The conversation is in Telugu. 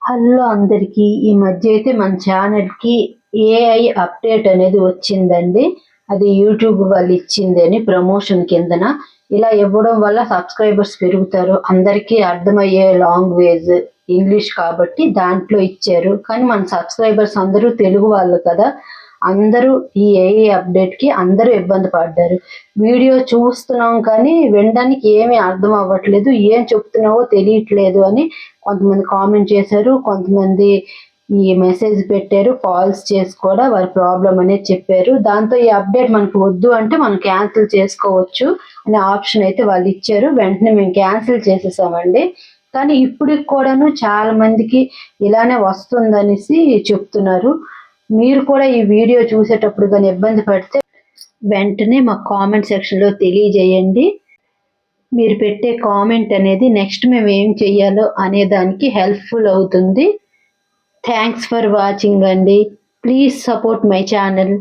హలో అందరికీ, ఈ మధ్య అయితే మన ఛానల్కి ఏఐ అప్డేట్ అనేది వచ్చిందండి. అది యూట్యూబ్ వాళ్ళు ఇచ్చిందని ప్రమోషన్ కిందన. ఇలా ఇవ్వడం వల్ల సబ్స్క్రైబర్స్ పెరుగుతారు, అందరికీ అర్థమయ్యే లాంగ్వేజ్ ఇంగ్లీష్ కాబట్టి దాంట్లో ఇచ్చారు. కానీ మన సబ్స్క్రైబర్స్ అందరూ తెలుగు వాళ్ళు కదా, అందరూ ఈ ఏఐ అప్డేట్కి అందరూ ఇబ్బంది పడ్డారు. వీడియో చూస్తున్నాం కానీ వినడానికి ఏమీ అర్థం అవ్వట్లేదు, ఏం చెప్తున్నావో తెలియట్లేదు అని కొంతమంది కామెంట్ చేశారు, కొంతమంది ఈ మెసేజ్ పెట్టారు, కాల్స్ చేసి కూడా వారి ప్రాబ్లం అనేది చెప్పారు. దాంతో ఈ అప్డేట్ మనకు వద్దు అంటే మనం క్యాన్సిల్ చేసుకోవచ్చు అనే ఆప్షన్ అయితే వాళ్ళు ఇచ్చారు. వెంటనే మేము క్యాన్సిల్ చేసేసామండి. కానీ ఇప్పటికి కూడాను చాలా మందికి ఇలానే వస్తుందనేసి చెప్తున్నారు. మీరు కూడా ఈ వీడియో చూసేటప్పుడు కానీ ఇబ్బంది పడితే వెంటనే మా కామెంట్ సెక్షన్లో తెలియజేయండి. మీరు పెట్టే కామెంట్ అనేది నెక్స్ట్ మేము ఏం చెయ్యాలో అనే దానికి హెల్ప్ఫుల్ అవుతుంది. థ్యాంక్స్ ఫర్ వాచింగ్ అండి. Please support my channel.